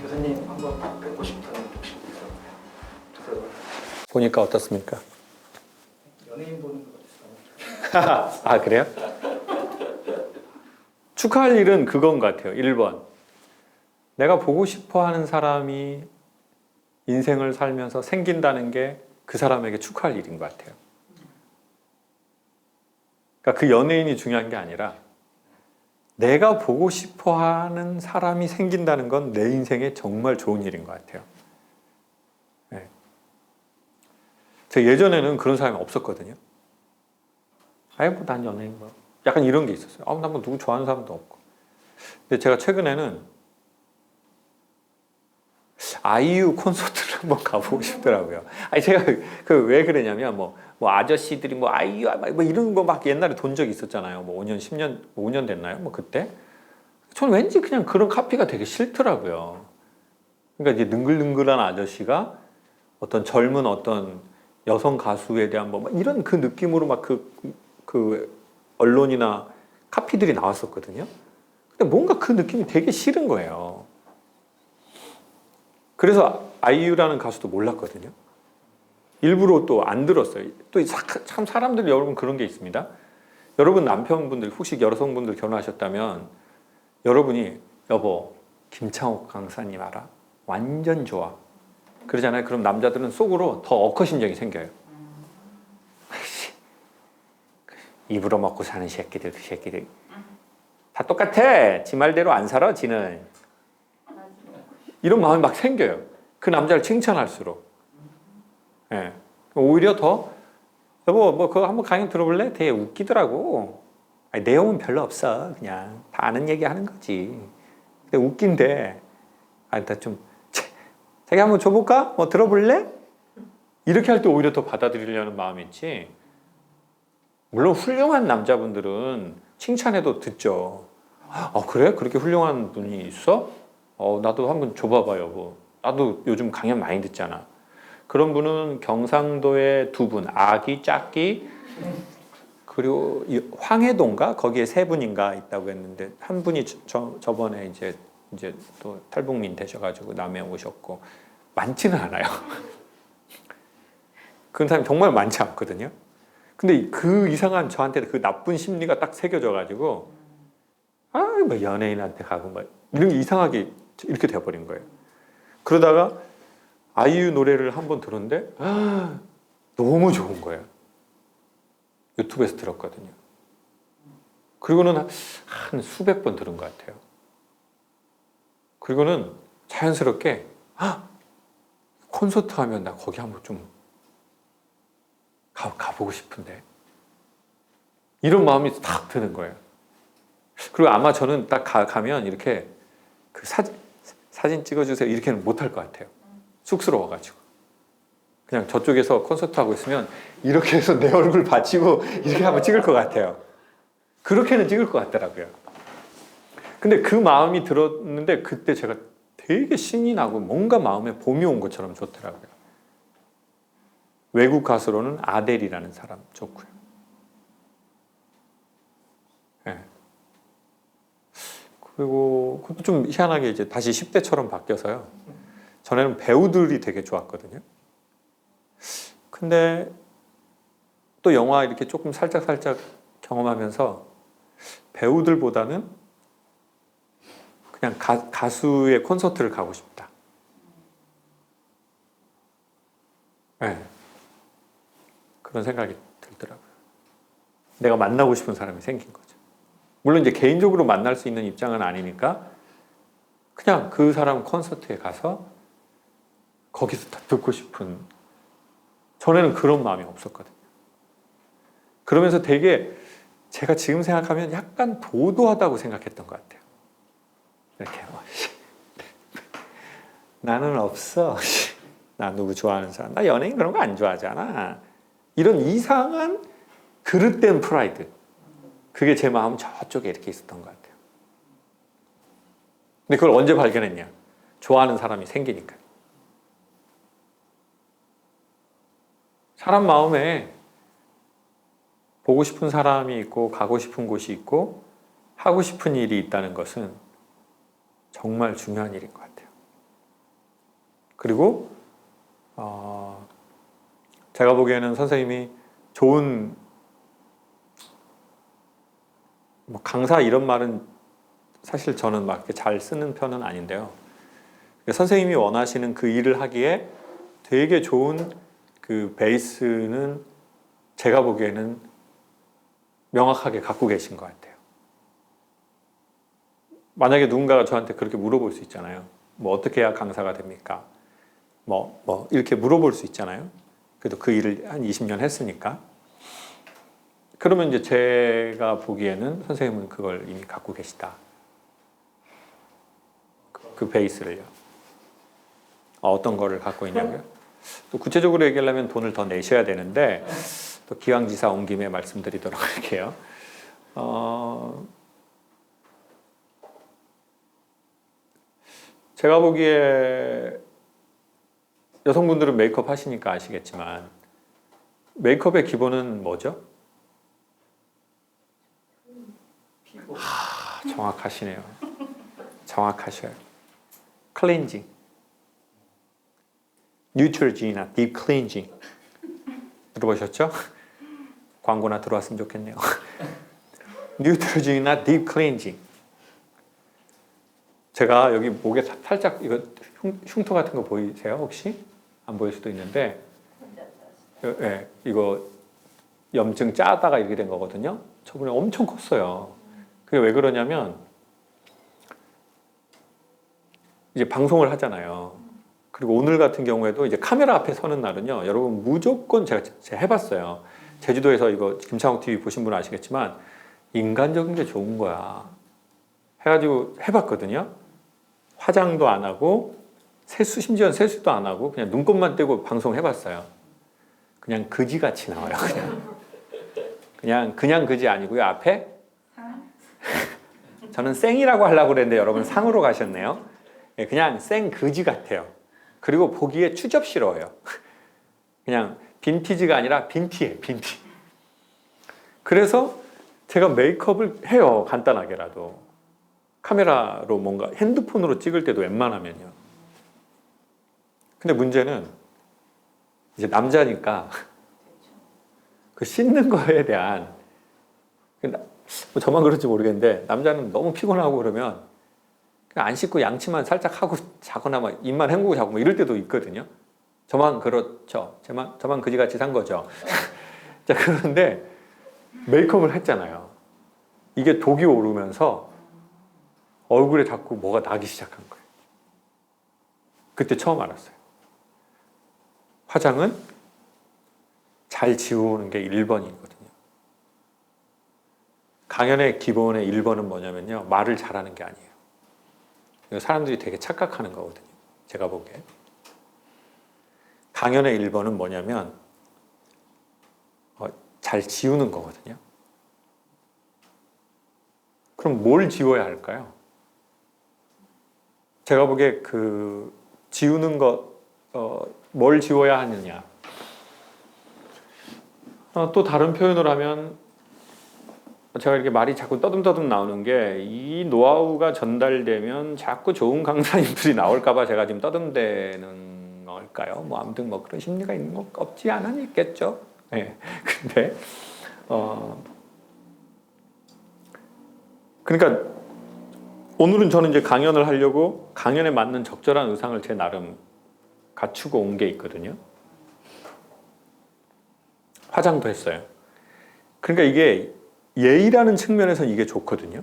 교수님 한번 뵙고 싶다는 혹시 있어요? 보니까 어떻습니까? 연예인 보는 것 같아요. 아, 그래요? 축하할 일은 그건 것 같아요. 1번. 내가 보고 싶어 하는 사람이 인생을 살면서 생긴다는 게 그 사람에게 축하할 일인 것 같아요. 그러니까 그 연예인이 중요한 게 아니라 내가 보고 싶어 하는 사람이 생긴다는 건 내 인생에 정말 좋은 일인 것 같아요. 네. 제가 예전에는 그런 사람이 없었거든요. 아이, 뭐, 난 연예인 뭐. 약간 이런 게 있었어요. 아, 난 뭐 누구 좋아하는 사람도 없고. 근데 제가 최근에는 아이유 콘서트를 한번 가보고 싶더라고요. 아니, 제가 왜 그러냐면, 뭐 아저씨들이 뭐 아이유, 뭐 이런 거 막 옛날에 돈 적이 있었잖아요. 뭐 5년, 10년, 5년 됐나요? 뭐 그때? 전 왠지 그냥 그런 카피가 되게 싫더라고요. 그러니까 이제 능글능글한 아저씨가 어떤 젊은 어떤 여성 가수에 대한 뭐 이런 그 느낌으로 막 그 언론이나 카피들이 나왔었거든요. 근데 뭔가 그 느낌이 되게 싫은 거예요. 그래서 아이유라는 가수도 몰랐거든요. 일부러 또 안 들었어요. 또 참 사람들 여러분 그런 게 있습니다. 여러분 남편분들 혹시 여성분들 결혼하셨다면 여러분이 여보 김창옥 강사님 알아? 완전 좋아. 그러잖아요. 그럼 남자들은 속으로 더 억허심정이 생겨요. 입으로 먹고 사는 새끼들 그 새끼들 다 똑같아. 지 말대로 안 살아 지는. 이런 마음이 막 생겨요. 그 남자를 칭찬할수록. 예. 오히려 더 여보 뭐 그거 한번 강의 들어볼래? 되게 웃기더라고. 아니, 내용은 별로 없어. 그냥 다 아는 얘기 하는 거지. 근데 웃긴데 아니 나좀 자기 한번 줘볼까? 뭐 들어볼래? 이렇게 할 때 오히려 더 받아들이려는 마음이 있지. 물론 훌륭한 남자분들은 칭찬해도 듣죠. 그래? 그렇게 훌륭한 분이 있어? 나도 한번 줘봐봐 여보. 나도 요즘 강연 많이 듣잖아. 그런 분은 경상도에 두 분, 아기, 짝기, 그리고 황해도인가 거기에 세 분인가 있다고 했는데 한 분이 저번에 이제 또 탈북민 되셔가지고 남해 오셨고 많지는 않아요. 그런 사람이 정말 많지 않거든요. 근데 그 이상한 저한테 그 나쁜 심리가 딱 새겨져가지고 뭐 연예인한테 가고 뭐 이런 게 이상하게 이렇게 돼버린 거예요. 그러다가 아이유 노래를 한번 들었는데 너무 좋은 거예요. 유튜브에서 들었거든요. 그리고는 한 수백 번 들은 것 같아요. 그리고는 자연스럽게 콘서트 하면 나 거기 한번 좀 가보고 싶은데 이런 마음이 딱 드는 거예요. 그리고 아마 저는 딱 가면 이렇게 그 사진 찍어주세요 이렇게는 못할 것 같아요. 쑥스러워가지고 그냥 저쪽에서 콘서트 하고 있으면 이렇게 해서 내 얼굴 받치고 이렇게 한번 찍을 것 같아요. 그렇게는 찍을 것 같더라고요. 근데 그 마음이 들었는데 그때 제가 되게 신이 나고 뭔가 마음에 봄이 온 것처럼 좋더라고요. 외국 가수로는 아델이라는 사람 좋고요. 네. 그리고 그것도 좀 희한하게 이제 다시 10대처럼 바뀌어서요. 전에는 배우들이 되게 좋았거든요. 근데 또 영화 이렇게 조금 살짝 경험하면서 배우들보다는 그냥 가수의 콘서트를 가고 싶다. 네. 그런 생각이 들더라고요. 내가 만나고 싶은 사람이 생긴 거죠. 물론 이제 개인적으로 만날 수 있는 입장은 아니니까 그냥 그 사람 콘서트에 가서 거기서 다 듣고 싶은, 전에는 그런 마음이 없었거든요. 그러면서 되게 제가 지금 생각하면 약간 도도하다고 생각했던 것 같아요. 이렇게 나는 없어. 나 누구 좋아하는 사람, 나 연예인 그런 거 안 좋아하잖아. 이런 이상한 그릇된 프라이드, 그게 제 마음 저쪽에 이렇게 있었던 것 같아요. 근데 그걸 언제 발견했냐? 좋아하는 사람이 생기니까. 사람 마음에 보고 싶은 사람이 있고 가고 싶은 곳이 있고 하고 싶은 일이 있다는 것은 정말 중요한 일인 것 같아요. 그리고 제가 보기에는 선생님이 좋은 뭐 강사 이런 말은 사실 저는 막 이렇게 잘 쓰는 편은 아닌데요. 선생님이 원하시는 그 일을 하기에 되게 좋은 그 베이스는 제가 보기에는 명확하게 갖고 계신 것 같아요. 만약에 누군가가 저한테 그렇게 물어볼 수 있잖아요. 뭐 어떻게 해야 강사가 됩니까? 뭐 이렇게 물어볼 수 있잖아요. 그래도 그 일을 한 20년 했으니까. 그러면 이제 제가 보기에는 선생님은 그걸 이미 갖고 계시다. 그 베이스를요. 어떤 거를 갖고 있냐고요? 또 구체적으로 얘기하려면 돈을 더 내셔야 되는데 또 기왕지사 온 김에 말씀드리도록 할게요. 제가 보기에 여성분들은 메이크업 하시니까 아시겠지만 메이크업의 기본은 뭐죠? 피부. 정확하시네요. 정확하셔요. 클렌징. 뉴트로지나 딥 클렌징. 들어보셨죠? 광고나 들어왔으면 좋겠네요. 뉴트로지나 딥 클렌징. 제가 여기 목에 살짝 이거 흉터 같은 거 보이세요? 혹시? 안 보일 수도 있는데 네, 이거 염증 짜다가 이렇게 된 거거든요. 저번에 엄청 컸어요. 그게 왜 그러냐면 이제 방송을 하잖아요. 그리고 오늘 같은 경우에도 이제 카메라 앞에 서는 날은요. 여러분 무조건 제가 해봤어요. 제주도에서 이거 김창욱 TV 보신 분은 아시겠지만 인간적인 게 좋은 거야. 해가지고 해봤거든요. 화장도 안 하고 심지어는 세수도 안 하고 그냥 눈곱만 떼고 방송해봤어요. 그냥 그지같이 나와요. 그냥 그지 아니고요. 앞에 저는 쌩이라고 하려고 그랬는데 여러분 상으로 가셨네요. 그냥 생 그지 같아요. 그리고 보기에 추접스러워요. 그냥 빈티지가 아니라 빈티예요. 빈티. 그래서 제가 메이크업을 해요. 간단하게라도. 카메라로 뭔가 핸드폰으로 찍을 때도 웬만하면요. 근데 문제는 이제 남자니까 그 씻는 거에 대한 뭐 저만 그런지 모르겠는데 남자는 너무 피곤하고 그러면 그냥 안 씻고 양치만 살짝 하고 자거나 막 입만 헹구고 자고 뭐 이럴 때도 있거든요. 저만 그렇죠. 저만 그지같이 산 거죠. 자, 그런데 메이크업을 했잖아요. 이게 독이 오르면서 얼굴에 자꾸 뭐가 나기 시작한 거예요. 그때 처음 알았어요. 화장은 잘 지우는 게 1번이거든요. 강연의 기본의 1번은 뭐냐면요. 말을 잘하는 게 아니에요. 이거 사람들이 되게 착각하는 거거든요. 제가 보기에. 강연의 1번은 뭐냐면 잘 지우는 거거든요. 그럼 뭘 지워야 할까요? 제가 보기에 그 지우는 뭘 지워야 하느냐. 또 다른 표현을 하면 제가 이렇게 말이 자꾸 떠듬떠듬 나오는 게 이 노하우가 전달되면 자꾸 좋은 강사님들이 나올까봐 제가 지금 떠듬대는 걸까요? 뭐 아무튼 뭐 그런 심리가 있는 거 없지 않은 있겠죠. 네. 근데 그러니까 오늘은 저는 이제 강연을 하려고 강연에 맞는 적절한 의상을 제 나름 갖추고 온 게 있거든요. 화장도 했어요. 그러니까 이게 예의라는 측면에서 이게 좋거든요.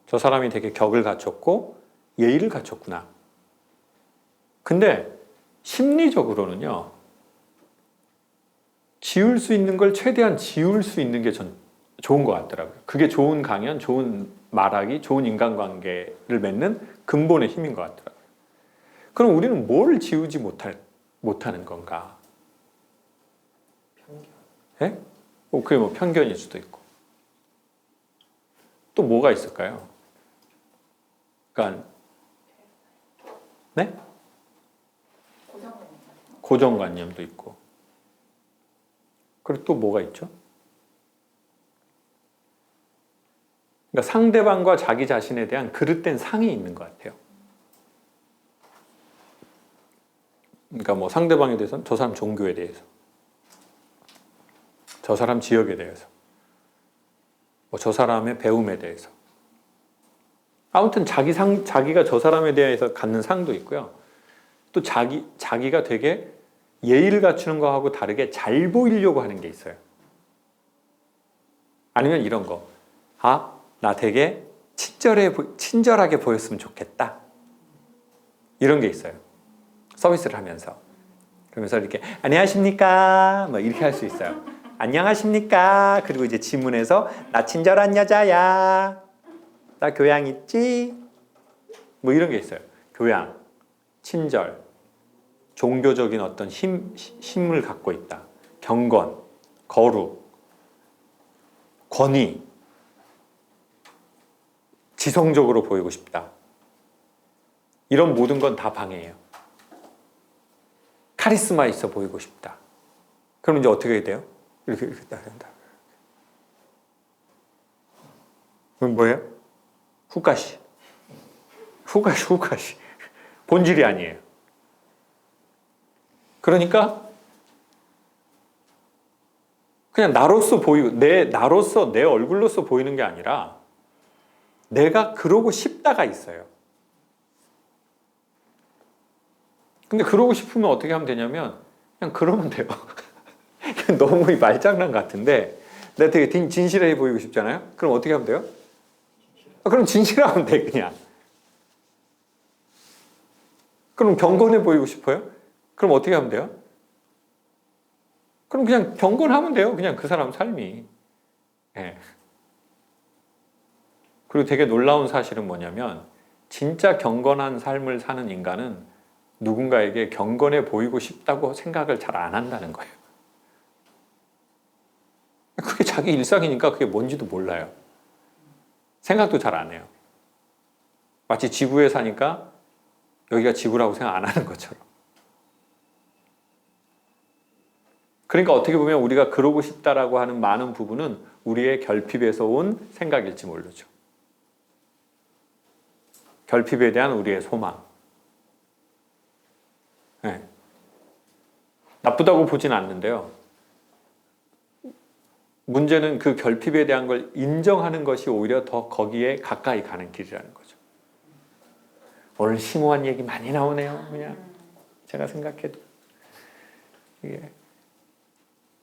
저 사람이 되게 격을 갖췄고 예의를 갖췄구나. 근데 심리적으로는요. 지울 수 있는 걸 최대한 지울 수 있는 게 전 좋은 것 같더라고요. 그게 좋은 강연, 좋은 말하기, 좋은 인간관계를 맺는 근본의 힘인 것 같더라고요. 그럼 우리는 뭘 지우지 못하는 건가? 편견. 예? 그게 뭐 편견일 수도 있고. 또 뭐가 있을까요? 그러니까 네? 고정관념도 있고. 그리고 또 뭐가 있죠? 그러니까 상대방과 자기 자신에 대한 그릇된 상이 있는 것 같아요. 그러니까 뭐 상대방에 대해서는 저 사람 종교에 대해서, 저 사람 지역에 대해서, 뭐 저 사람의 배움에 대해서. 아무튼 자기가 저 사람에 대해서 갖는 상도 있고요. 또 자기가 되게 예의를 갖추는 거하고 다르게 잘 보이려고 하는 게 있어요. 아니면 이런 거. 아, 나 되게 친절하게 보였으면 좋겠다. 이런 게 있어요. 서비스를 하면서. 그러면서 이렇게 안녕하십니까? 뭐 이렇게 할 수 있어요. 안녕하십니까? 그리고 이제 지문에서 나 친절한 여자야. 나 교양 있지? 뭐 이런 게 있어요. 교양, 친절, 종교적인 어떤 힘을 갖고 있다. 경건, 거룩, 권위, 지성적으로 보이고 싶다. 이런 모든 건 다 방해예요. 카리스마 있어 보이고 싶다. 그럼 이제 어떻게 해야 돼요? 이렇게 딱 한다. 그럼 뭐예요? 후가시. 본질이 아니에요. 그러니까 그냥 나로서 보이고 나로서 내 얼굴로서 보이는 게 아니라 내가 그러고 싶다가 있어요. 근데 그러고 싶으면 어떻게 하면 되냐면 그냥 그러면 돼요. 너무 말장난 같은데 내가 되게 진실해 보이고 싶잖아요. 그럼 어떻게 하면 돼요? 그럼 진실하면 돼 그냥. 그럼 경건해 보이고 싶어요? 그럼 어떻게 하면 돼요? 그럼 그냥 경건하면 돼요. 그냥 그 사람 삶이. 네. 그리고 되게 놀라운 사실은 뭐냐면 진짜 경건한 삶을 사는 인간은 누군가에게 경건해 보이고 싶다고 생각을 잘 안 한다는 거예요. 그게 자기 일상이니까 그게 뭔지도 몰라요. 생각도 잘 안 해요. 마치 지구에 사니까 여기가 지구라고 생각 안 하는 것처럼. 그러니까 어떻게 보면 우리가 그러고 싶다라고 하는 많은 부분은 우리의 결핍에서 온 생각일지 모르죠. 결핍에 대한 우리의 소망. 네. 나쁘다고 보진 않는데요. 문제는 그 결핍에 대한 걸 인정하는 것이 오히려 더 거기에 가까이 가는 길이라는 거죠. 오늘 심오한 얘기 많이 나오네요. 그냥 제가 생각해도 이게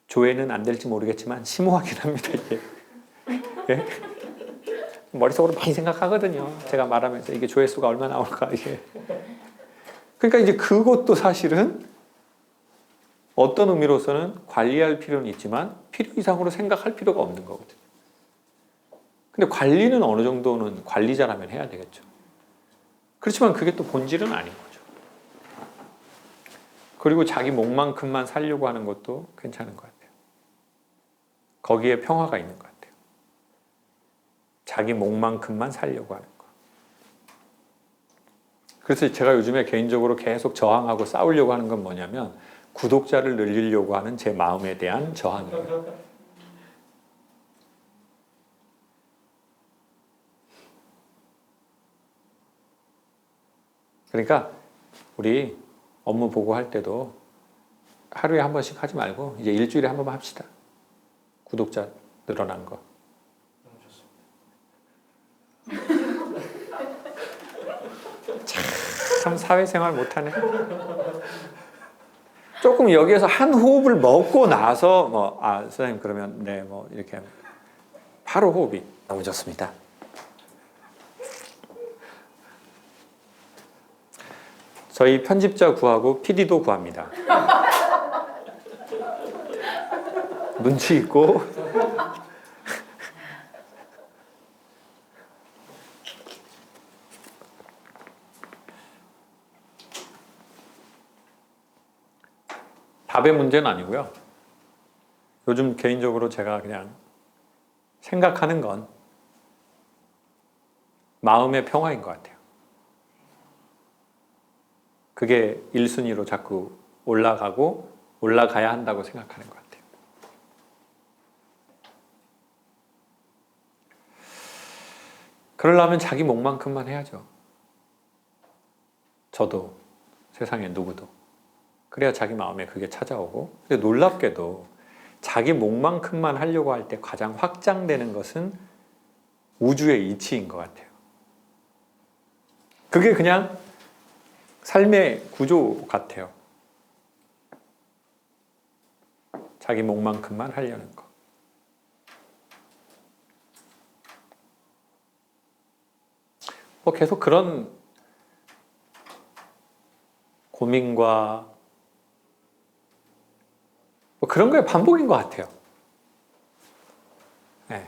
조회는 안 될지 모르겠지만 심오하긴 합니다. 이게 예? 머릿속으로 많이 생각하거든요. 제가 말하면서 이게 조회수가 얼마나 나올까 이게. 그러니까 이제 그것도 사실은 어떤 의미로서는 관리할 필요는 있지만 필요 이상으로 생각할 필요가 없는 거거든요. 근데 관리는 어느 정도는 관리자라면 해야 되겠죠. 그렇지만 그게 또 본질은 아닌 거죠. 그리고 자기 목만큼만 살려고 하는 것도 괜찮은 것 같아요. 거기에 평화가 있는 것 같아요. 자기 목만큼만 살려고 하는 거. 그래서 제가 요즘에 개인적으로 계속 저항하고 싸우려고 하는 건 뭐냐면 구독자를 늘리려고 하는 제 마음에 대한 저항이에요. 그러니까 우리 업무 보고할 때도 하루에 한 번씩 하지 말고 이제 일주일에 한 번만 합시다. 구독자 늘어난 거. 참 사회생활 못하네. 조금 여기에서 한 호흡을 먹고 나서 선생님 그러면 네 뭐 이렇게 하면 바로 호흡이 너무 좋습니다. 저희 편집자 구하고 PD도 구합니다. 눈치 있고 답의 문제는 아니고요. 요즘 개인적으로 제가 그냥 생각하는 건 마음의 평화인 것 같아요. 그게 1순위로 자꾸 올라가고 올라가야 한다고 생각하는 것 같아요. 그러려면 자기 몫만큼만 해야죠. 저도, 세상에 누구도. 그래야 자기 마음에 그게 찾아오고. 근데 놀랍게도 자기 몫만큼만 하려고 할 때 가장 확장되는 것은 우주의 이치인 것 같아요. 그게 그냥 삶의 구조 같아요. 자기 몫만큼만 하려는 거. 뭐 계속 그런 고민과 뭐 그런 거의 반복인 것 같아요. 네.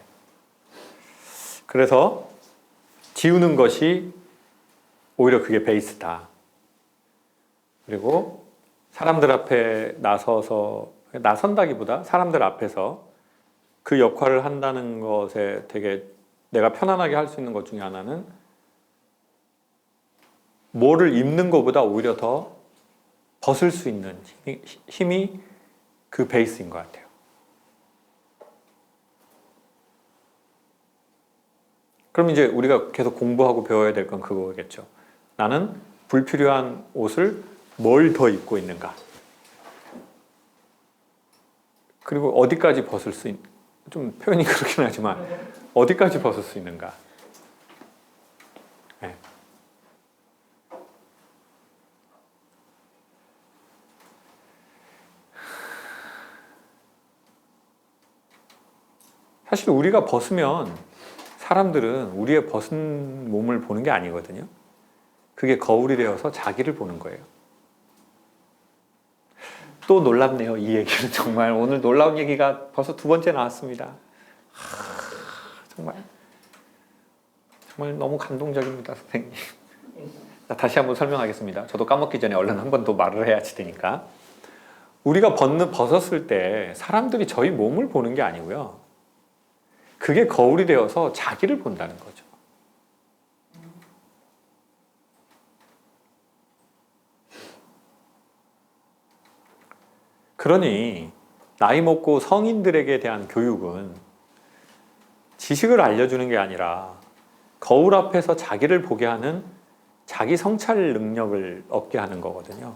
그래서 지우는 것이 오히려 그게 베이스다. 그리고 사람들 앞에 나선다기보다 사람들 앞에서 그 역할을 한다는 것에 되게 내가 편안하게 할 수 있는 것 중에 하나는 뭐를 입는 것보다 오히려 더 벗을 수 있는 힘이 그 베이스인 것 같아요. 그럼 이제 우리가 계속 공부하고 배워야 될 건 그거겠죠. 나는 불필요한 옷을 뭘 더 입고 있는가? 그리고 어디까지 벗을 수 좀 표현이 그렇긴 하지만 어디까지 벗을 수 있는가? 네. 사실 우리가 벗으면 사람들은 우리의 벗은 몸을 보는 게 아니거든요. 그게 거울이 되어서 자기를 보는 거예요. 또 놀랍네요. 이 얘기는 정말 오늘 놀라운 얘기가 벌써 2번째 나왔습니다. 정말 너무 감동적입니다, 선생님. 다시 한번 설명하겠습니다. 저도 까먹기 전에 얼른 한 번 더 말을 해야지 되니까. 우리가 벗었을 때 사람들이 저희 몸을 보는 게 아니고요. 그게 거울이 되어서 자기를 본다는 거죠. 그러니 나이 먹고 성인들에게 대한 교육은 지식을 알려주는 게 아니라 거울 앞에서 자기를 보게 하는 자기 성찰 능력을 얻게 하는 거거든요.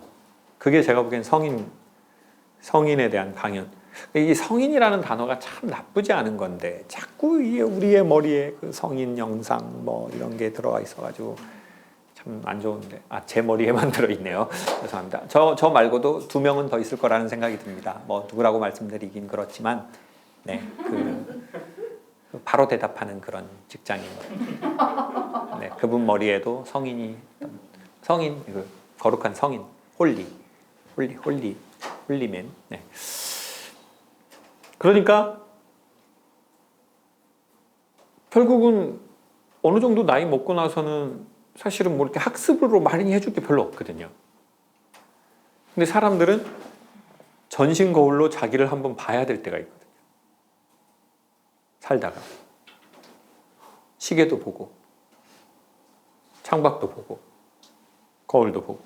그게 제가 보기엔 성인에 대한 강연. 이 성인이라는 단어가 참 나쁘지 않은 건데 자꾸 우리의 머리에 그 성인 영상 뭐 이런 게 들어가 있어가지고 참 안 좋은데 제 머리에만 들어있네요. 죄송합니다. 저 말고도 2명은 더 있을 거라는 생각이 듭니다. 뭐 누구라고 말씀드리긴 그렇지만 네, 바로 대답하는 그런 직장인. 네, 그분 머리에도 성인 거룩한 성인 홀리맨. 네. 그러니까 결국은 어느 정도 나이 먹고 나서는 사실은 뭐 이렇게 학습으로 많이 해줄 게 별로 없거든요. 근데 사람들은 전신 거울로 자기를 한번 봐야 될 때가 있거든요. 살다가 시계도 보고 창밖도 보고 거울도 보고.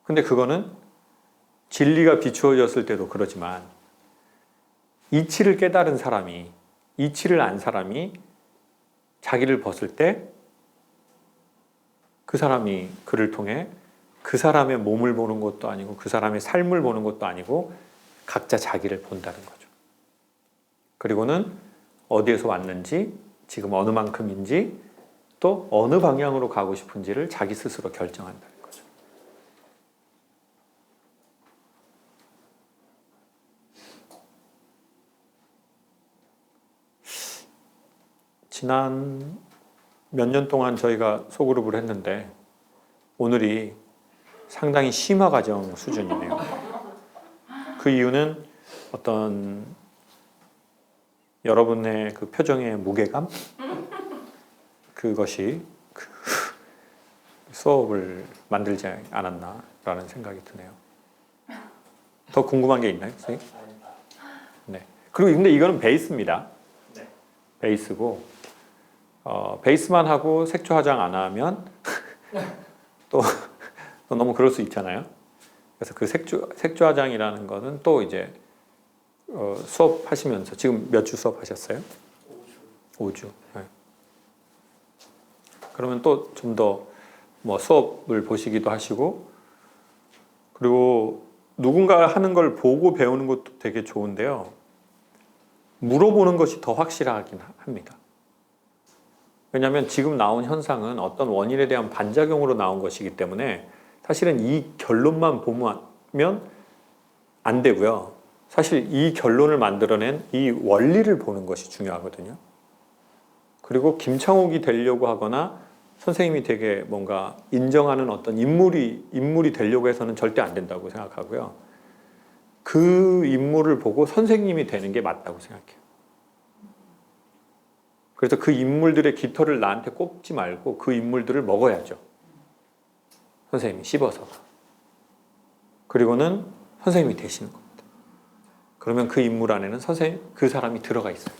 근데 그거는 진리가 비추어졌을 때도 그러지만 이치를 깨달은 사람이, 이치를 안 사람이 자기를 벗을 때 그 사람이 그를 통해 그 사람의 몸을 보는 것도 아니고 그 사람의 삶을 보는 것도 아니고 각자 자기를 본다는 거죠. 그리고는 어디에서 왔는지, 지금 어느 만큼인지, 또 어느 방향으로 가고 싶은지를 자기 스스로 결정한다는 거죠. 지난 몇 년 동안 저희가 소그룹을 했는데 오늘이 상당히 심화 과정 수준이네요. 그 이유는 어떤 여러분의 그 표정의 무게감? 그것이 그 수업을 만들지 않았나라는 생각이 드네요. 더 궁금한 게 있나요, 선생님? 네. 그리고 근데 이거는 베이스입니다. 베이스고 베이스만 하고 색조 화장 안 하면 또 너무 그럴 수 있잖아요. 그래서 그 색조 화장이라는 거는 또 이제 수업하시면서 지금 몇 주 수업하셨어요? 5주. 네. 그러면 또 좀 더 뭐 수업을 보시기도 하시고, 그리고 누군가 하는 걸 보고 배우는 것도 되게 좋은데요. 물어보는 것이 더 확실하긴 합니다. 왜냐하면 지금 나온 현상은 어떤 원인에 대한 반작용으로 나온 것이기 때문에 사실은 이 결론만 보면 안 되고요. 사실 이 결론을 만들어낸 이 원리를 보는 것이 중요하거든요. 그리고 김창욱이 되려고 하거나 선생님이 되게 뭔가 인정하는 어떤 인물이 되려고 해서는 절대 안 된다고 생각하고요. 그 인물을 보고 선생님이 되는 게 맞다고 생각해요. 그래서 그 인물들의 깃털을 나한테 꼽지 말고 그 인물들을 먹어야죠. 선생님이 씹어서. 그리고는 선생님이 되시는 겁니다. 그러면 그 인물 안에는 그 사람이 들어가 있어요.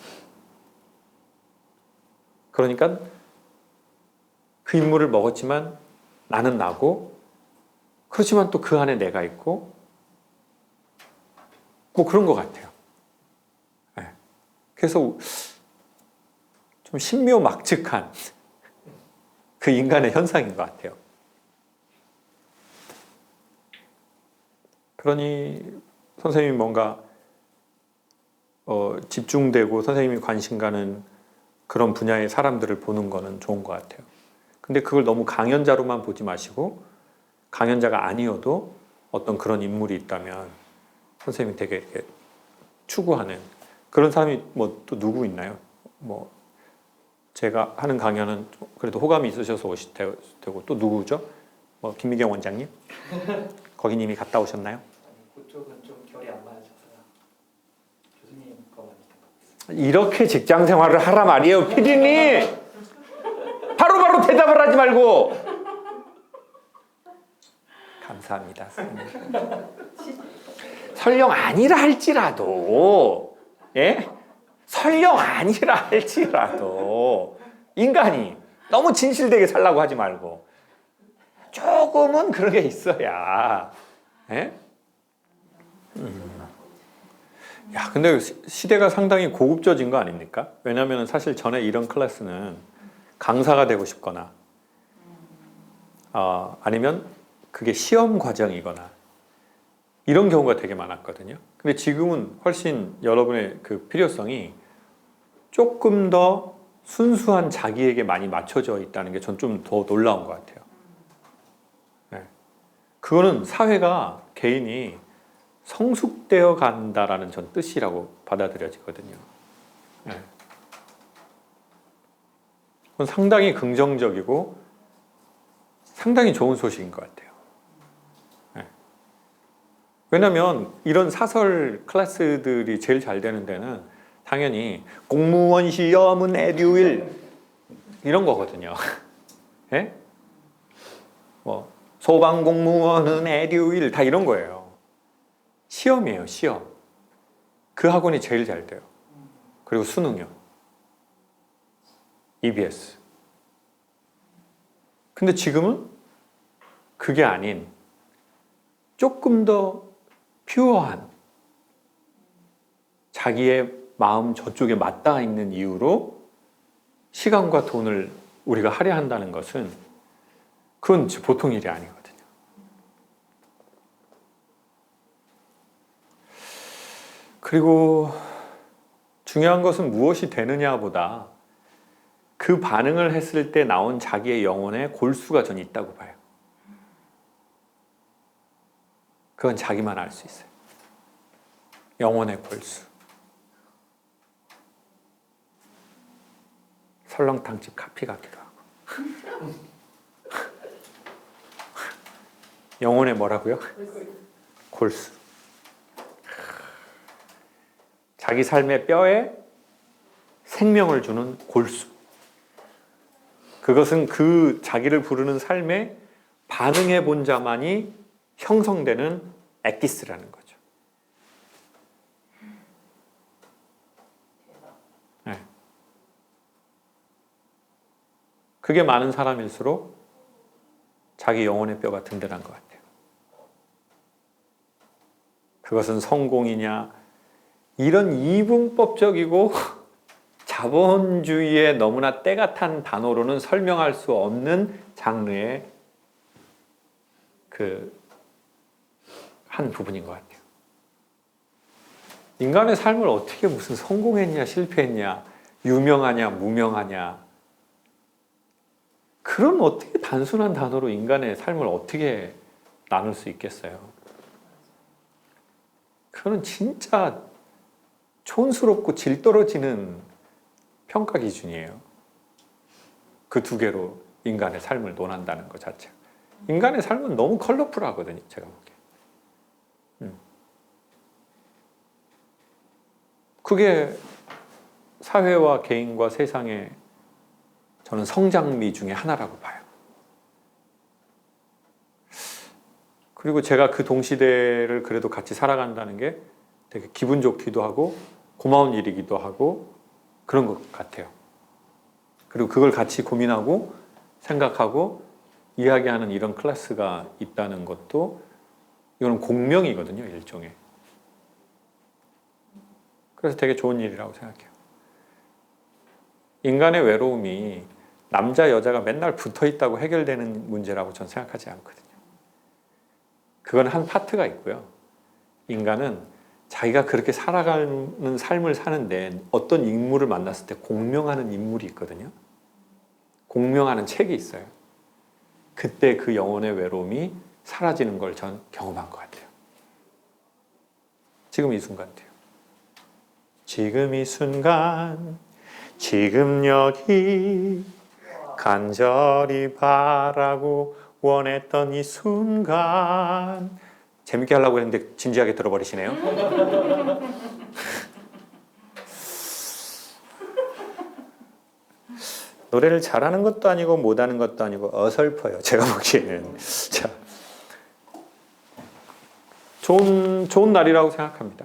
그러니까 그 인물을 먹었지만 나는 나고, 그렇지만 또 그 안에 내가 있고, 뭐 그런 것 같아요. 네. 그래서 좀 신묘막측한 그 인간의 현상인 것 같아요. 그러니 선생님이 뭔가 집중되고 선생님이 관심 가는 그런 분야의 사람들을 보는 거는 좋은 것 같아요. 근데 그걸 너무 강연자로만 보지 마시고 강연자가 아니어도 어떤 그런 인물이 있다면 선생님이 되게 이렇게 추구하는 그런 사람이 뭐 또 누구 있나요? 뭐 제가 하는 강연은 그래도 호감이 있으셔서 오실 테고 또 누구죠? 뭐 김미경 원장님? 거긴 이미 갔다 오셨나요? 그쪽은 좀 결이 안 맞아서요. 교수님 거만 이렇게 직장 생활을 하라 말이에요, 피디님. 바로바로 대답을 하지 말고. 감사합니다. 설령 아니라 할지라도, 예? 설령 아니라 할지라도 인간이 너무 진실되게 살라고 하지 말고 조금은 그런 게 있어야. 예? 야, 근데 시대가 상당히 고급져진 거 아닙니까? 왜냐하면 사실 전에 이런 클래스는 강사가 되고 싶거나 아니면 그게 시험 과정이거나 이런 경우가 되게 많았거든요. 근데 지금은 훨씬 여러분의 그 필요성이 조금 더 순수한 자기에게 많이 맞춰져 있다는 게 전 좀 더 놀라운 것 같아요. 네. 그거는 사회가 개인이 성숙되어 간다라는 전 뜻이라고 받아들여지거든요. 네. 그건 상당히 긍정적이고 상당히 좋은 소식인 것 같아요. 네. 왜냐하면 이런 사설 클래스들이 제일 잘 되는 데는 당연히 공무원 시험은 에듀윌 이런 거거든요. 네? 뭐 소방공무원은 에듀윌 다 이런 거예요. 시험이에요, 시험. 그 학원이 제일 잘 돼요. 그리고 수능이요. EBS. 근데 지금은 그게 아닌 조금 더 퓨어한 자기의 마음 저쪽에 맞닿아 있는 이유로 시간과 돈을 우리가 할애한다는 것은 그건 보통 일이 아니거든요. 그리고 중요한 것은 무엇이 되느냐보다 그 반응을 했을 때 나온 자기의 영혼의 골수가 전 있다고 봐요. 그건 자기만 알 수 있어요. 영혼의 골수. 설렁탕집 카피 같기도 하고. 영혼의 뭐라고요? 골수. 자기 삶의 뼈에 생명을 주는 골수. 그것은 그 자기를 부르는 삶에 반응해 본 자만이 형성되는 엑기스라는 거죠. 네. 그게 많은 사람일수록 자기 영혼의 뼈가 든든한 것 같아요. 그것은 성공이냐 이런 이분법적이고 자본주의의 너무나 때가 탄 단어로는 설명할 수 없는 장르의 그 한 부분인 것 같아요. 인간의 삶을 어떻게 무슨 성공했냐 실패했냐 유명하냐 무명하냐 그런 어떻게 단순한 단어로 인간의 삶을 어떻게 나눌 수 있겠어요? 그거는 진짜 촌스럽고 질 떨어지는 평가 기준이에요. 그 두 개로 인간의 삶을 논한다는 것 자체가. 인간의 삶은 너무 컬러풀하거든요. 제가 보기에. 그게 사회와 개인과 세상의 저는 성장미 중에 하나라고 봐요. 그리고 제가 그 동시대를 그래도 같이 살아간다는 게 되게 기분 좋기도 하고 고마운 일이기도 하고 그런 것 같아요. 그리고 그걸 같이 고민하고 생각하고 이야기하는 이런 클래스가 있다는 것도 이거는 공명이거든요, 일종의. 그래서 되게 좋은 일이라고 생각해요. 인간의 외로움이 남자 여자가 맨날 붙어 있다고 해결되는 문제라고 저는 생각하지 않거든요. 그건 한 파트가 있고요. 인간은 자기가 그렇게 살아가는 삶을 사는데 어떤 인물을 만났을 때 공명하는 인물이 있거든요. 공명하는 책이 있어요. 그때 그 영혼의 외로움이 사라지는 걸 전 경험한 것 같아요. 지금 이 순간도요. 지금 이 순간, 지금 여기 간절히 바라고 원했던 이 순간. 재밌게 하려고 했는데 진지하게 들어버리시네요. 노래를 잘하는 것도 아니고 못하는 것도 아니고 어설퍼요. 제가 보기에는. 자, 좋은 날이라고 생각합니다.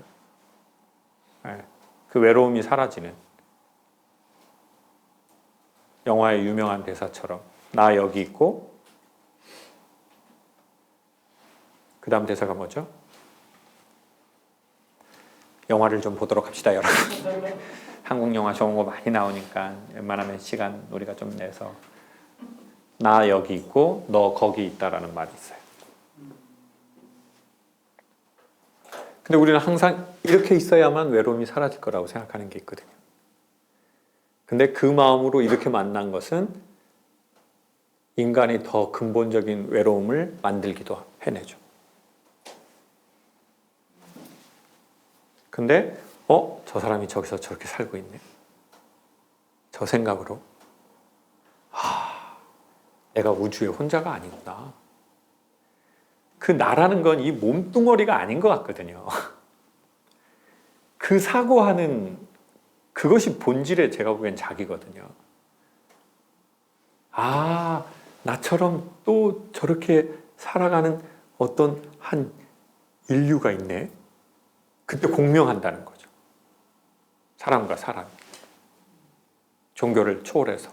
네, 그 외로움이 사라지는. 영화의 유명한 대사처럼 나 여기 있고 그 다음 대사가 뭐죠? 영화를 좀 보도록 합시다, 여러분. 한국 영화 좋은 거 많이 나오니까 웬만하면 시간 우리가 좀 내서 나 여기 있고 너 거기 있다라는 말이 있어요. 근데 우리는 항상 이렇게 있어야만 외로움이 사라질 거라고 생각하는 게 있거든요. 근데 그 마음으로 이렇게 만난 것은 인간이 더 근본적인 외로움을 만들기도 해내죠. 근데 저 사람이 저기서 저렇게 살고 있네. 저 생각으로 내가 우주에 혼자가 아니구나. 그 나라는 건 이 몸뚱어리가 아닌 것 같거든요. 그 사고하는 그것이 본질의 제가 보기엔 자기거든요. 나처럼 또 저렇게 살아가는 어떤 한 인류가 있네. 그때 공명한다는 거죠. 사람과 사람. 종교를 초월해서,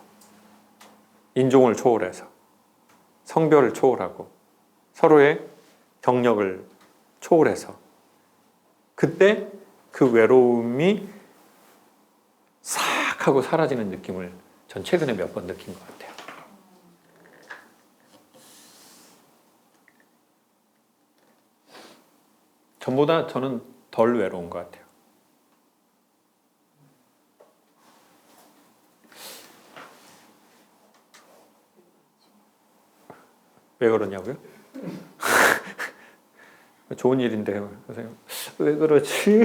인종을 초월해서, 성별을 초월하고, 서로의 경력을 초월해서, 그때 그 외로움이 싹 하고 사라지는 느낌을 전 최근에 몇 번 느낀 것 같아요. 전보다 저는 덜 외로운 것 같아요. 왜 그러냐고요? 좋은 일인데 선생님 왜 그러지?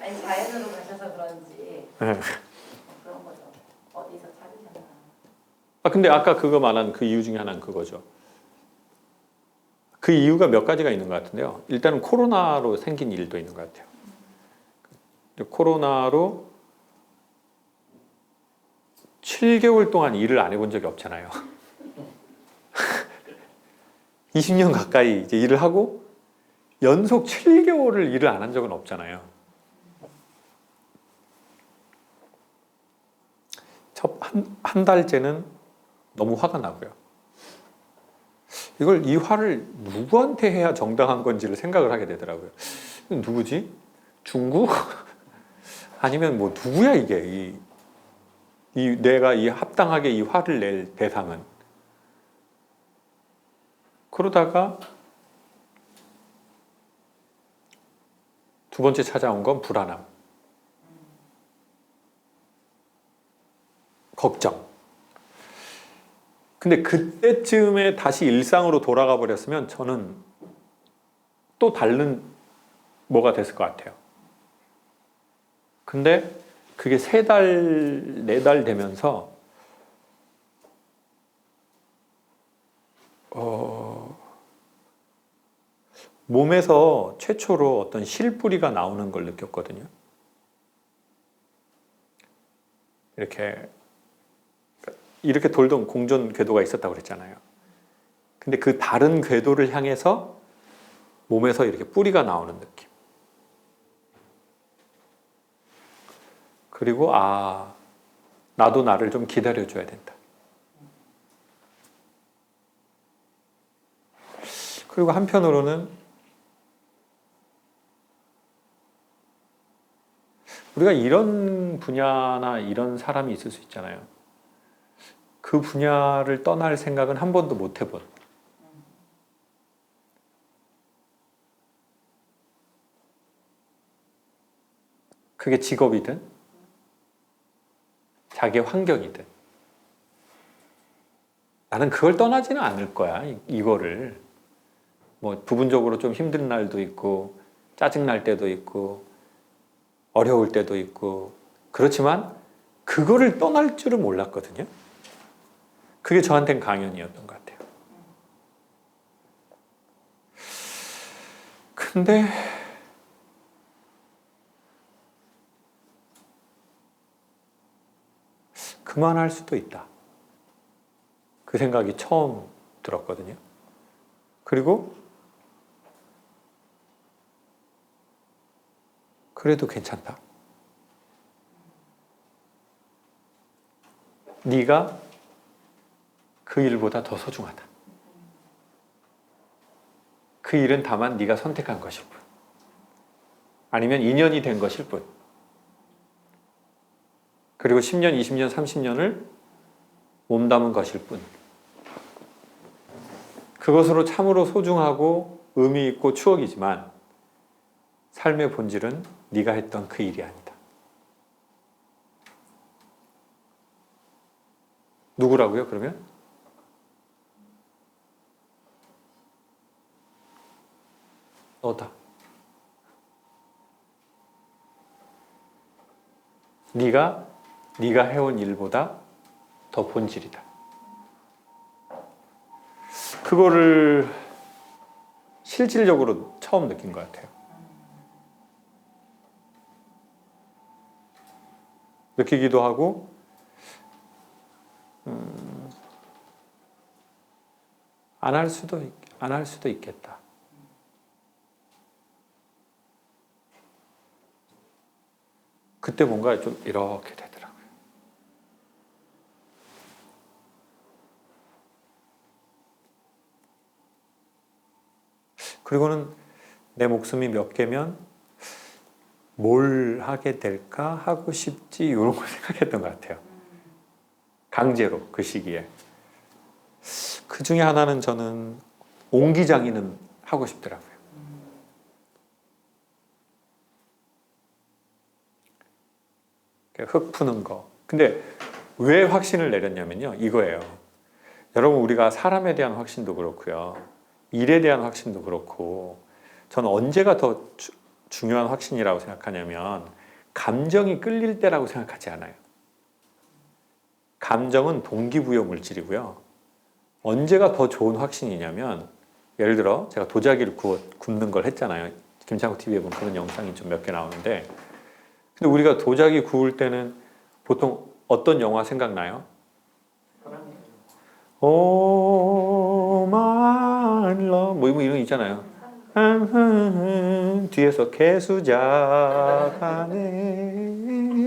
아니 자연으로 가셔서 그런지 네. 그런 거죠. 어디서 찾으셨나? 근데 아까 그거 말한 그 이유 중에 하나는 그거죠. 그 이유가 몇 가지가 있는 것 같은데요. 일단은 코로나로 생긴 일도 있는 것 같아요. 코로나로 7개월 동안 일을 안 해본 적이 없잖아요. 20년 가까이 이제 일을 하고 연속 7개월을 일을 안 한 적은 없잖아요. 한 달째는 너무 화가 나고요. 이 화를 누구한테 해야 정당한 건지를 생각을 하게 되더라고요. 누구지? 중국? 아니면 뭐 누구야 이게? 내가 이 합당하게 이 화를 낼 대상은. 그러다가 두 번째 찾아온 건 불안함, 걱정. 근데 그때쯤에 다시 일상으로 돌아가 버렸으면 저는 또 다른 뭐가 됐을 것 같아요. 근데 그게 3달, 4달 되면서 몸에서 최초로 어떤 실뿌리가 나오는 걸 느꼈거든요. 이렇게 돌던 공전 궤도가 있었다고 그랬잖아요. 근데 그 다른 궤도를 향해서 몸에서 이렇게 뿌리가 나오는 느낌. 그리고 나도 나를 좀 기다려줘야 된다. 그리고 한편으로는 우리가 이런 분야나 이런 사람이 있을 수 있잖아요. 그 분야를 떠날 생각은 한 번도 못 해본. 그게 직업이든 자기의 환경이든 나는 그걸 떠나지는 않을 거야. 이거를 뭐 부분적으로 좀 힘든 날도 있고 짜증 날 때도 있고 어려울 때도 있고 그렇지만 그거를 떠날 줄은 몰랐거든요. 그게 저한테는 강연이었던 것 같아요. 근데 그만할 수도 있다. 그 생각이 처음 들었거든요. 그리고 그래도 괜찮다. 네가 그 일보다 더 소중하다. 그 일은 다만 네가 선택한 것일 뿐. 아니면 인연이 된 것일 뿐. 그리고 10년, 20년, 30년을 몸담은 것일 뿐. 그것으로 참으로 소중하고 의미 있고 추억이지만 삶의 본질은 네가 했던 그 일이 아니다. 누구라고요, 그러면? 너다. 네가 해온 일보다 더 본질이다. 그거를 실질적으로 처음 느낀 것 같아요. 느끼기도 하고 안 할 수도 있겠다. 그때 뭔가 좀 이렇게 되더라고요. 그리고는 내 목숨이 몇 개면 뭘 하게 될까? 하고 싶지? 이런 걸 생각했던 것 같아요. 강제로 그 시기에. 그 중에 하나는 저는 옹기장이는 하고 싶더라고요. 흙 푸는 거. 근데 왜 확신을 내렸냐면요. 이거예요. 여러분, 우리가 사람에 대한 확신도 그렇고요. 일에 대한 확신도 그렇고, 저는 언제가 더 중요한 확신이라고 생각하냐면 감정이 끌릴 때라고 생각하지 않아요. 감정은 동기부여 물질이고요. 언제가 더 좋은 확신이냐면, 예를 들어 제가 도자기를 굽는 걸 했잖아요. 김창국 TV에 보면 그런 영상이 좀 몇 개 나오는데, 근데 우리가 도자기 구울 때는 보통 어떤 영화 생각나요? Oh my love 뭐 이런 거 있잖아요. 뒤에서 개수작하네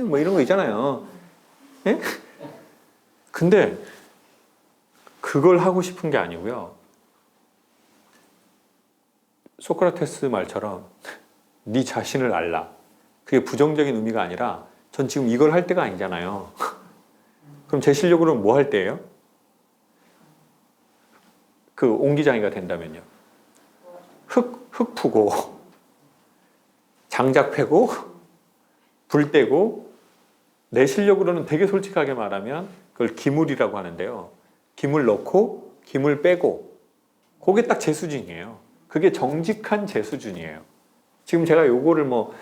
뭐 이런 거 있잖아요. 예? 근데 그걸 하고 싶은 게 아니고요. 소크라테스 말처럼 네 자신을 알라. 그게 부정적인 의미가 아니라 전 지금 이걸 할 때가 아니잖아요. 그럼 제 실력으로는 뭐 할 때예요? 그 옹기장이가 된다면요. 흙 푸고 장작 패고 불 떼고 내 실력으로는 되게 솔직하게 말하면 그걸 기물이라고 하는데요. 기물 넣고 기물 빼고 그게 딱 제 수준이에요. 그게 정직한 제 수준이에요. 지금 제가 요거를 뭐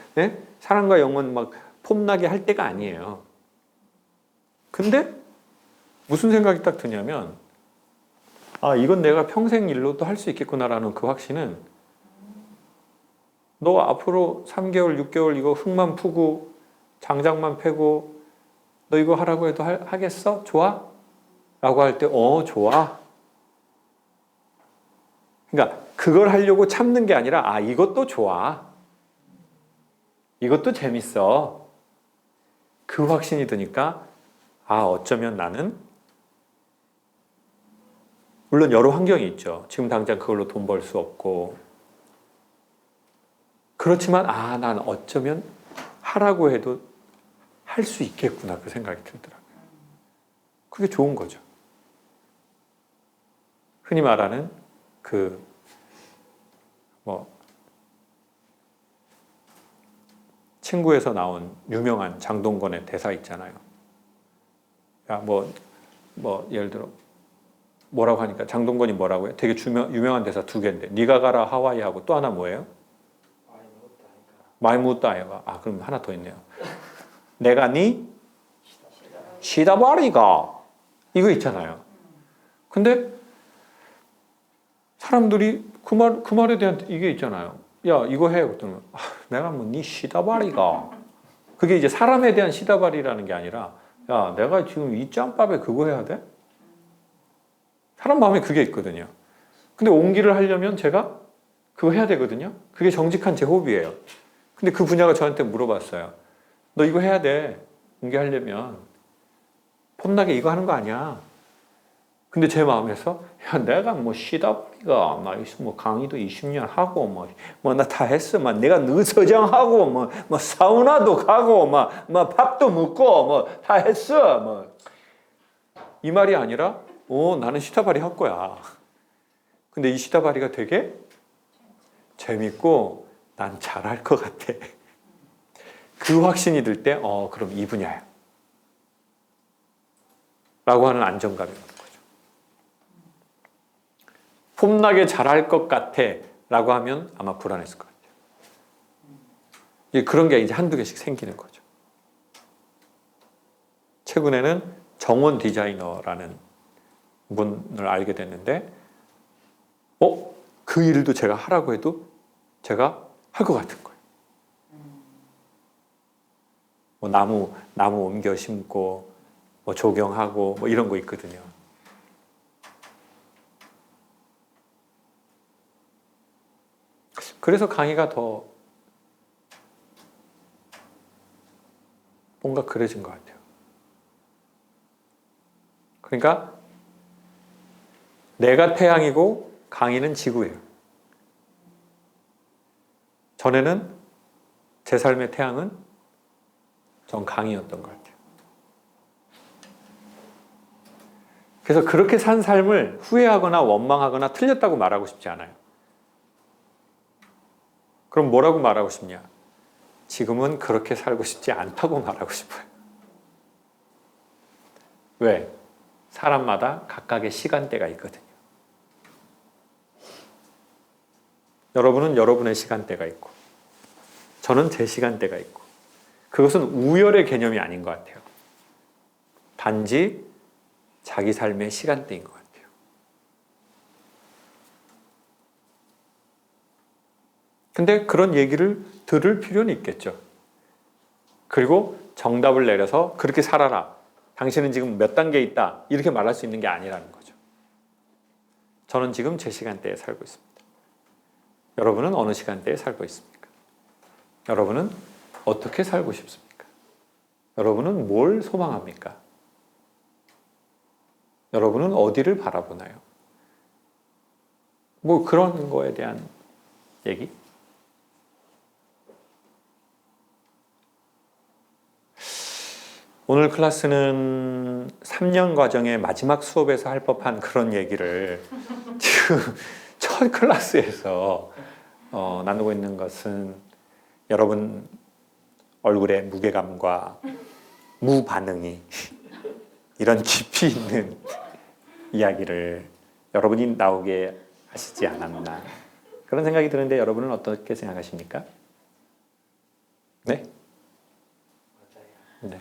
사랑과 영혼 막 폼나게 할 때가 아니에요. 근데 무슨 생각이 딱 드냐면 아 이건 내가 평생 일로도 할 수 있겠구나라는 그 확신은 너 앞으로 3개월, 6개월 이거 흙만 푸고 장작만 패고 너 이거 하라고 해도 하겠어? 좋아? 라고 할 때 좋아. 그러니까 그걸 하려고 참는 게 아니라 아 이것도 좋아. 이것도 재밌어. 그 확신이 드니까 아 어쩌면 나는 물론 여러 환경이 있죠. 지금 당장 그걸로 돈 벌 수 없고 그렇지만 아 난 어쩌면 하라고 해도 할 수 있겠구나 그 생각이 들더라고요. 그게 좋은 거죠. 흔히 말하는 친구에서 나온 유명한 장동건의 대사 있잖아요. 야, 예를 들어 뭐라고 하니까 장동건이 뭐라고 해요? 되게 유명한 대사 2개인데 네가 가라 하와이 하고 또 하나 뭐예요? 많이 묻다 아이가. 아 그럼 하나 더 있네요. 내가 니 시다바리가 이거 있잖아요. 근데 사람들이 그 말에 대한 이게 있잖아요. 야 이거 해. 그랬더니 내가 뭐 니 시다바리가 그게 이제 사람에 대한 시다바리라는 게 아니라 야 내가 지금 이 짬밥에 그거 해야 돼? 사람 마음에 그게 있거든요. 근데 옹기를 하려면 제가 그거 해야 되거든요. 그게 정직한 제 호비예요. 근데 그 분야가 저한테 물어봤어요. 너 이거 해야 돼. 옹기하려면 폼나게 이거 하는 거 아니야. 근데 제 마음에서 야 내가 뭐 시다바리가 뭐 강의도 20년 하고 뭐 나 다 했어. 막 내가 의서장하고 뭐 사우나도 가고 뭐 밥도 먹고 뭐 다 했어. 이 말이 아니라 나는 시다바리 할 거야. 근데 이 시다바리가 되게 재밌고 난 잘할 것 같아. 그 확신이 들 때 그럼 이 분야야. 라고 하는 안정감이 오는 거죠. 폼나게 잘할 것 같아 라고 하면 아마 불안했을 것 같아요. 그런 게 이제 한두 개씩 생기는 거죠. 최근에는 정원 디자이너라는 분을 알게 됐는데 그 일도 제가 하라고 해도 제가 할 것 같은 거예요. 뭐 나무 옮겨 심고 뭐 조경하고 뭐 이런 거 있거든요. 그래서 강의가 더 뭔가 그래진 것 같아요. 그러니까 내가 태양이고 강의는 지구예요. 전에는 제 삶의 태양은 전 강의였던 것 같아요. 그래서 그렇게 산 삶을 후회하거나 원망하거나 틀렸다고 말하고 싶지 않아요. 그럼 뭐라고 말하고 싶냐? 지금은 그렇게 살고 싶지 않다고 말하고 싶어요. 왜? 사람마다 각각의 시간대가 있거든요. 여러분은 여러분의 시간대가 있고 저는 제 시간대가 있고 그것은 우열의 개념이 아닌 것 같아요. 단지 자기 삶의 시간대인 것 같아요. 근데 그런 얘기를 들을 필요는 있겠죠. 그리고 정답을 내려서 그렇게 살아라. 당신은 지금 몇 단계에 있다. 이렇게 말할 수 있는 게 아니라는 거죠. 저는 지금 제 시간대에 살고 있습니다. 여러분은 어느 시간대에 살고 있습니까? 여러분은 어떻게 살고 싶습니까? 여러분은 뭘 소망합니까? 여러분은 어디를 바라보나요? 뭐 그런 거에 대한 얘기? 오늘 클래스는 3년 과정의 마지막 수업에서 할 법한 그런 얘기를 지금 첫 클래스에서 나누고 있는 것은 여러분 얼굴의 무게감과 무반응이 이런 깊이 있는 이야기를 여러분이 나오게 하시지 않았나 그런 생각이 드는데 여러분은 어떻게 생각하십니까? 네? 맞아요. 네.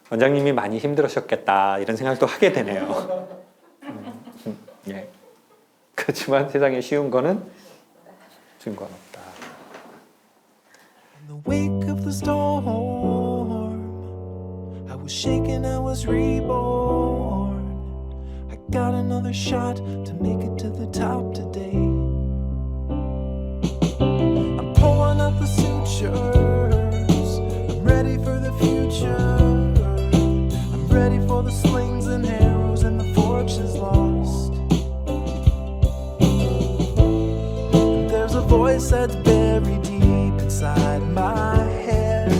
원장님이 많이 힘들으셨겠다 이런 생각도 하게 되네요. 예. 그렇지만 세상에 쉬운 거는 준 건 없다. In the wake of the storm, I was shaken, I was reborn. I got another shot to make it to the top today. I'm pulling up the sutures, I'm ready for the future. I'm ready for the slings and arrows and the fortunes lost. And there's a voice that's buried deep inside my head.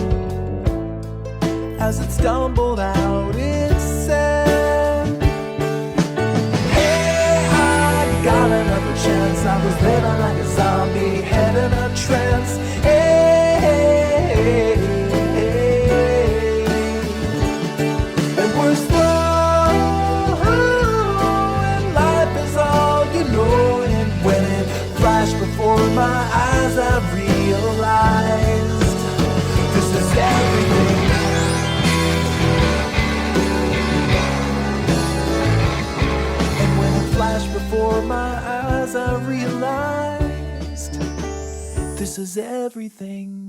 As it stumbled out, it said, hey, I got another chance. I was living like a zombie, head in a trance. Hey, hey, hey, and we're slow, and life is all you know. And when it flashed before my eyes, I realized this is everything. And when it flashed before my eyes, I realized this is everything.